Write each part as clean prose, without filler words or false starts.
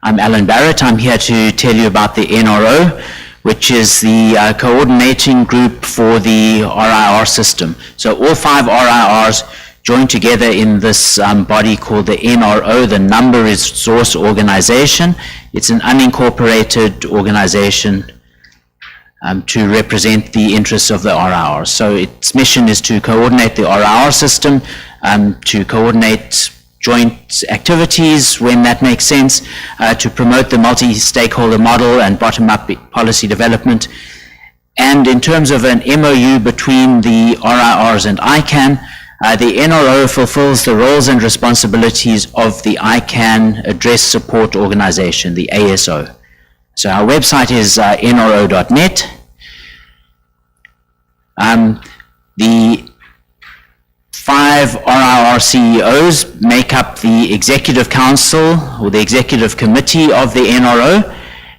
I'm Alan Barrett. I'm here to tell you about the NRO, which is the coordinating group for the RIR system. So all 5 RIRs join together in this body called the NRO, the Number Resource Organization. It's an unincorporated organization to represent the interests of the RIRs. So its mission is to coordinate the RIR system, to coordinate joint activities when that makes sense, to promote the multi-stakeholder model and bottom-up policy development. And in terms of an MOU between the RIRs and ICANN, the NRO fulfills the roles and responsibilities of the ICANN Address Support Organization, the ASO. So our website is nro.net. The 5 RIR CEOs make up the Executive Council or the Executive Committee of the NRO,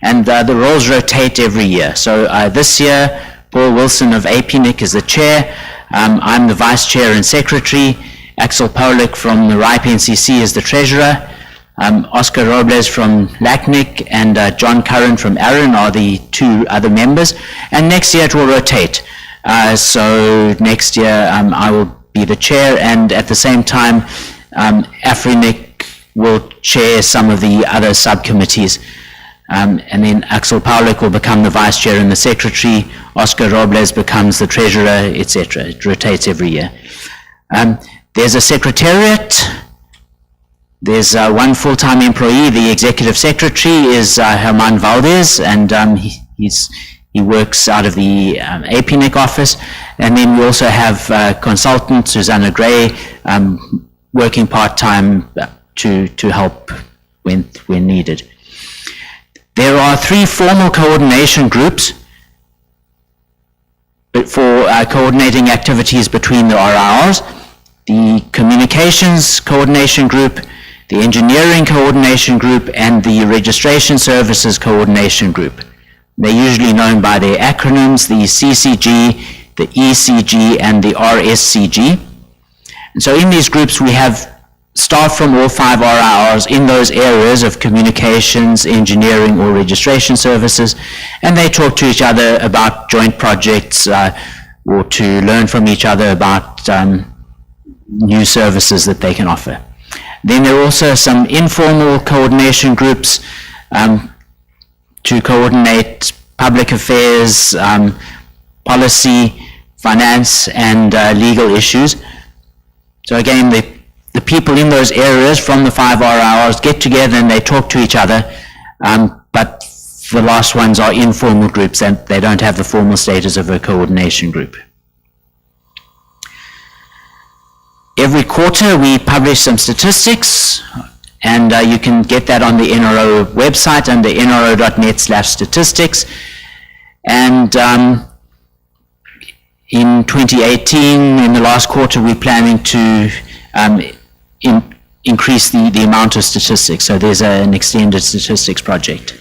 and the roles rotate every year. So this year, Paul Wilson of AFRINIC is the chair. I'm the Vice Chair and Secretary. Axel Paulik from the RIPE NCC is the Treasurer. Oscar Robles from LACNIC and John Curran from ARIN are the 2 other members. And next year it will rotate. So next year I will be the chair, and at the same time AFRINIC will chair some of the other subcommittees. And then Axel Paulik will become the vice chair and the secretary. Oscar Robles becomes the treasurer, etc. It rotates every year. There's a secretariat. There's one full-time employee. The executive secretary is Herman Valdez, and he works out of the AFRINIC office. And then we also have consultant Susanna Gray working part-time to help when needed. There are 3 formal coordination groups for coordinating activities between the RIRs: the Communications Coordination Group, the Engineering Coordination Group, and the Registration Services Coordination Group. They're usually known by their acronyms, the CCG, the ECG, and the RSCG. And so in these groups we have staff from all 5 RIRs in those areas of communications, engineering, or registration services, and they talk to each other about joint projects or to learn from each other about new services that they can offer. Then there are also some informal coordination groups to coordinate public affairs, policy, finance, and legal issues. So again, the people in those areas from the 5 RIRs get together and they talk to each other, but the last ones are informal groups and they don't have the formal status of a coordination group. Every quarter we publish some statistics, and you can get that on the NRO website under nro.net/statistics. And in 2018, in the last quarter, we're planning to increase the amount of statistics. So there's an extended statistics project.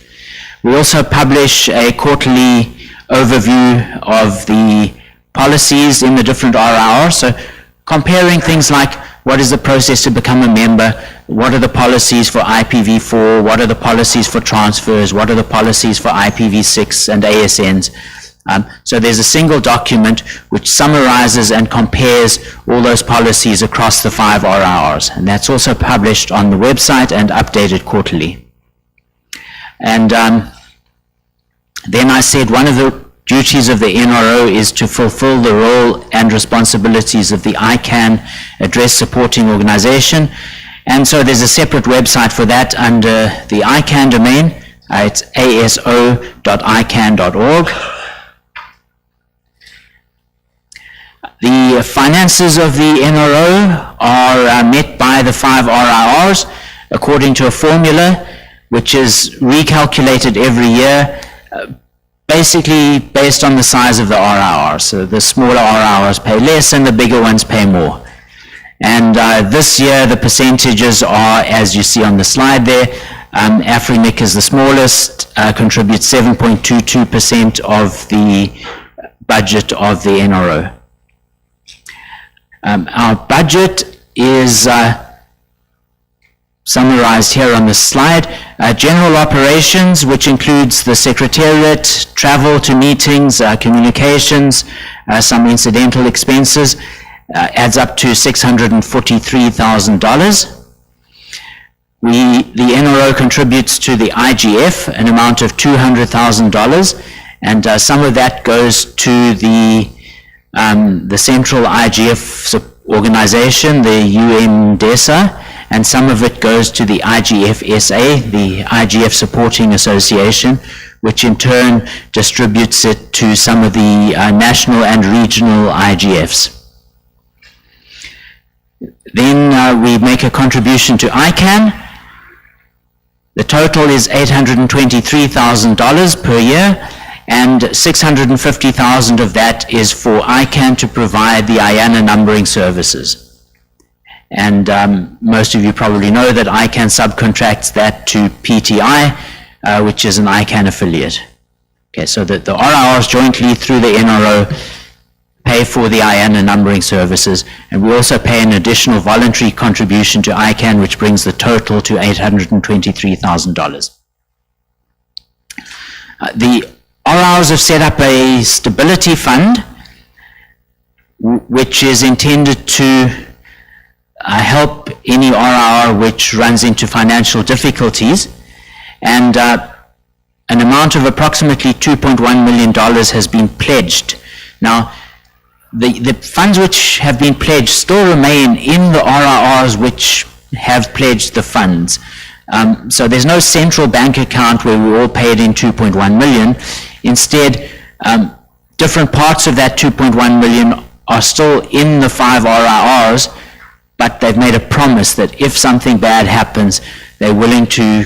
We also publish a quarterly overview of the policies in the different RIRs. So comparing things like what is the process to become a member, what are the policies for IPv4, what are the policies for transfers, what are the policies for IPv6 and ASNs. So there's a single document which summarizes and compares all those policies across the 5 RIRs, and that's also published on the website and updated quarterly. And then I said one of the duties of the NRO is to fulfill the role and responsibilities of the ICANN Address Supporting Organization, and so there's a separate website for that under the ICANN domain. It's aso.icann.org. The finances of the NRO are met by the 5 RIRs according to a formula which is recalculated every year, basically based on the size of the RIR. So the smaller RIRs pay less and the bigger ones pay more. And this year the percentages are, as you see on the slide there, AFRINIC is the smallest, contributes 7.22% of the budget of the NRO. Our budget is summarized here on this slide. General operations, which includes the secretariat, travel to meetings, communications, some incidental expenses, adds up to $643,000. The NRO contributes to the IGF an amount of $200,000, and some of that goes to the central IGF organization, the UNDESA, and some of it goes to the IGF-SA, the IGF Supporting Association, which in turn distributes it to some of the national and regional IGFs. Then we make a contribution to ICANN. The total is $823,000 per year, and $650,000 of that is for ICANN to provide the IANA numbering services. And most of you probably know that ICANN subcontracts that to PTI, which is an ICANN affiliate. Okay, so the RRRs jointly through the NRO pay for the IANA numbering services, and we also pay an additional voluntary contribution to ICANN, which brings the total to $823,000. The RRRs have set up a stability fund, which is intended to help any RRR which runs into financial difficulties, and an amount of approximately $2.1 million has been pledged. Now, the funds which have been pledged still remain in the RRRs which have pledged the funds. So there's no central bank account where we all paid in 2.1 million. Instead, different parts of that 2.1 million are still in the 5 RRRs, but they've made a promise that if something bad happens, they're willing to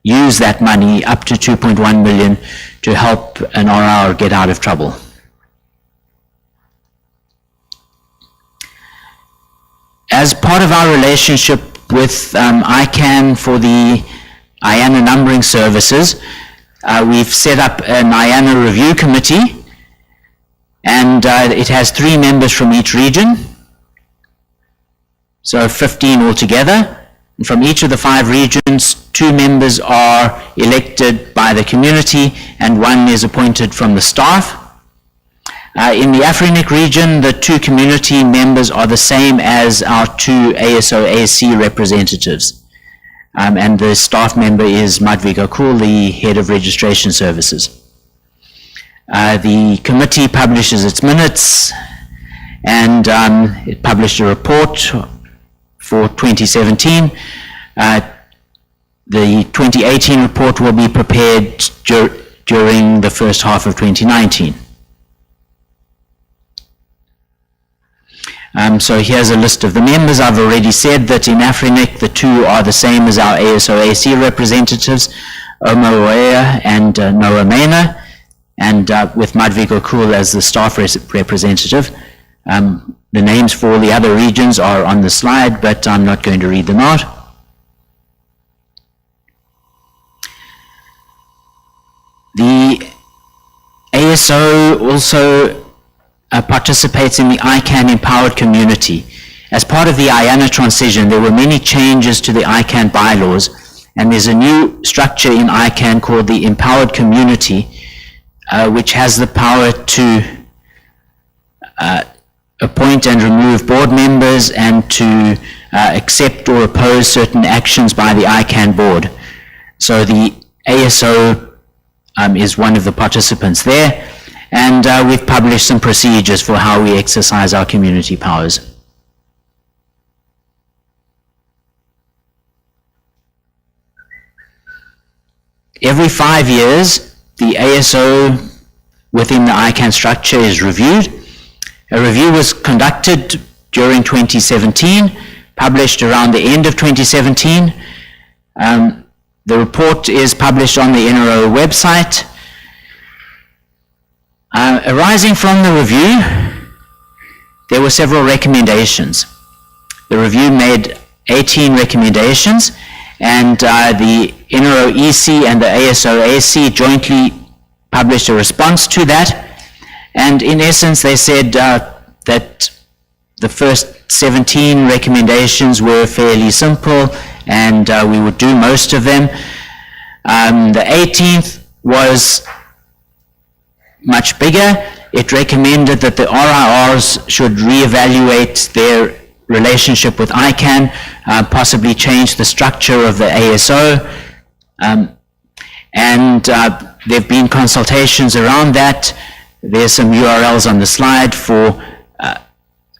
use that money up to 2.1 million to help an RRR get out of trouble. As part of our relationship with ICANN for the IANA numbering services, we've set up an IANA review committee, and it has 3 members from each region, so 15 altogether. And from each of the 5 regions, 2 members are elected by the community and 1 is appointed from the staff. In the AFRINIC region, the 2 community members are the same as our 2 ASO-AC representatives. And the staff member is Madhvika Kool, the head of registration services. The committee publishes its minutes, and it published a report for 2017. The 2018 report will be prepared during the first half of 2019. So here's a list of the members. I've already said that in AFRINIC, the 2 are the same as our ASO-AC representatives, Oma Oea and Noah Mena, and with Madhvika Kool as the staff representative. The names for all the other regions are on the slide, but I'm not going to read them out. The ASO also participates in the ICANN Empowered Community. As part of the IANA transition, there were many changes to the ICANN bylaws, and there's a new structure in ICANN called the Empowered Community, which has the power to appoint and remove board members and to accept or oppose certain actions by the ICANN board. So the ASO is one of the participants there, and we've published some procedures for how we exercise our community powers. Every 5 years, the ASO within the ICANN structure is reviewed. A review was conducted during 2017, published around the end of 2017. The report is published on the NRO website. Arising from the review, there were several recommendations. The review made 18 recommendations, and the NRO EC and the ASO AC jointly published a response to that. And in essence, they said that the first 17 recommendations were fairly simple and we would do most of them. The 18th was much bigger. It recommended that the RIRs should reevaluate their relationship with ICANN, possibly change the structure of the ASO, and there have been consultations around that. There's some URLs on the slide for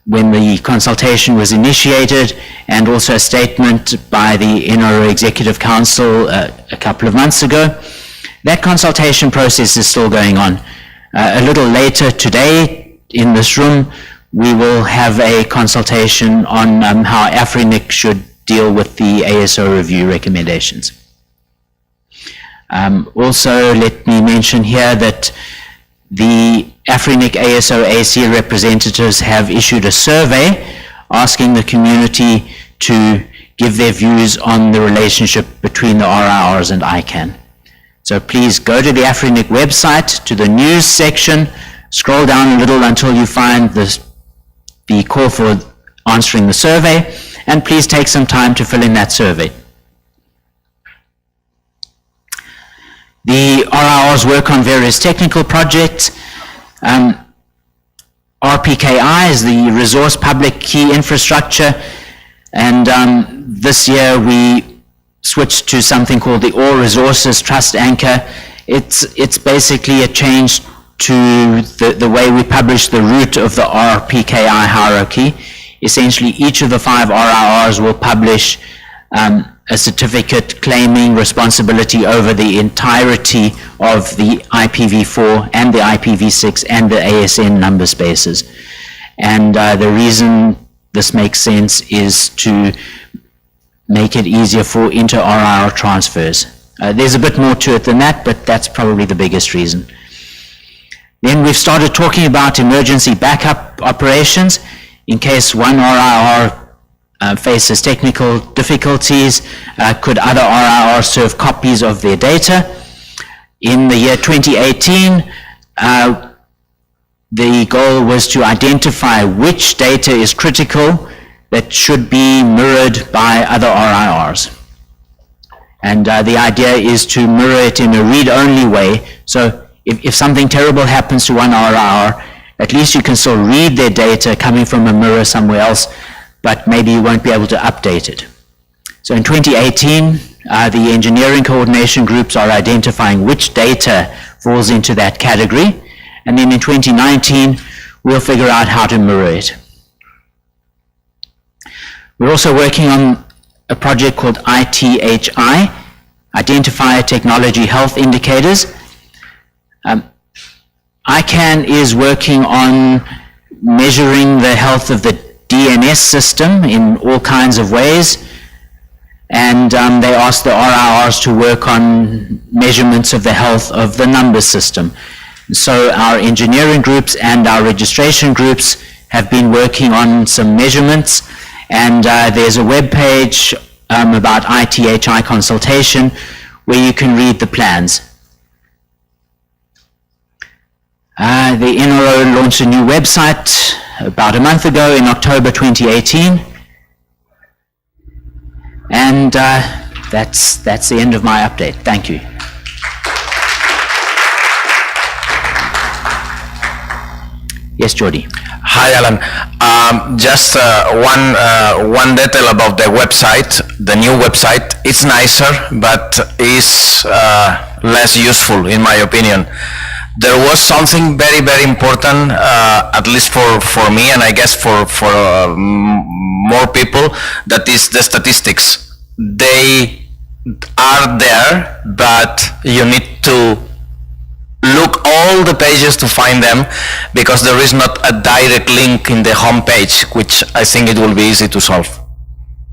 when the consultation was initiated, and also a statement by the NRO Executive Council a couple of months ago. That consultation process is still going on. A little later today in this room, we will have a consultation on how AFRINIC should deal with the ASO review recommendations. Also, let me mention here that the AFRINIC ASO AC representatives have issued a survey asking the community to give their views on the relationship between the RIRs and ICANN. So please go to the AFRINIC website, to the news section, scroll down a little until you find the call for answering the survey, and please take some time to fill in that survey. The RIRs work on various technical projects. RPKI is the Resource Public Key Infrastructure, and this year we switched to something called the All Resources Trust Anchor. It's basically a change to the way we publish the root of the RPKI hierarchy. Essentially, each of the 5 RIRs will publish a certificate claiming responsibility over the entirety of the IPv4 and the IPv6 and the ASN number spaces. And the reason this makes sense is to make it easier for inter-RIR transfers. There's a bit more to it than that, but that's probably the biggest reason. Then we've started talking about emergency backup operations in case one RIR faces technical difficulties. Could other RIRs serve copies of their data? In the year 2018, the goal was to identify which data is critical that should be mirrored by other RIRs. And the idea is to mirror it in a read-only way. So if something terrible happens to one RIR, at least you can still read their data coming from a mirror somewhere else, but maybe you won't be able to update it. So in 2018, the engineering coordination groups are identifying which data falls into that category. And then in 2019, we'll figure out how to mirror it. We're also working on a project called ITHI, Identifier Technology Health Indicators. ICANN is working on measuring the health of the DNS system in all kinds of ways, and they asked the RIRs to work on measurements of the health of the number system. So our engineering groups and our registration groups have been working on some measurements, and there's a web page about ITHI consultation where you can read the plans. The NRO launched a new website about a month ago in October 2018, and that's the end of my update. Thank you. Yes, Jordi. Hi, Alan. Just one detail about the website, the new website. It's nicer, but is less useful, in my opinion. There was something very, very important, at least for me, and I guess for more people, that is the statistics. They are there, but you need to look all the pages to find them, because there is not a direct link in the home page, which I think it will be easy to solve.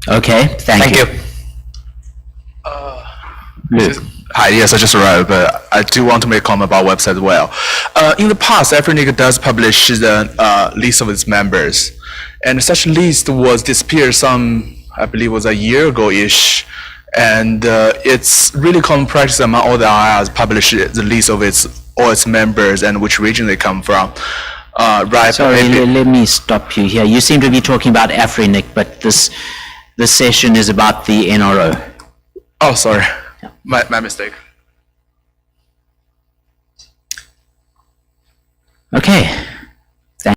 Okay, thank you. Luke. Hi, yes, I just arrived, but I do want to make a comment about website as well. In the past, AFRINIC does publish the list of its members, and such list was disappeared some, I believe, was a year ago-ish, and it's really common practice among all the RIRs publish the list of all its members and which region they come from. Right? Sorry, let me stop you here. You seem to be talking about AFRINIC, but this this session is about the NRO. Oh, sorry. My mistake. Okay.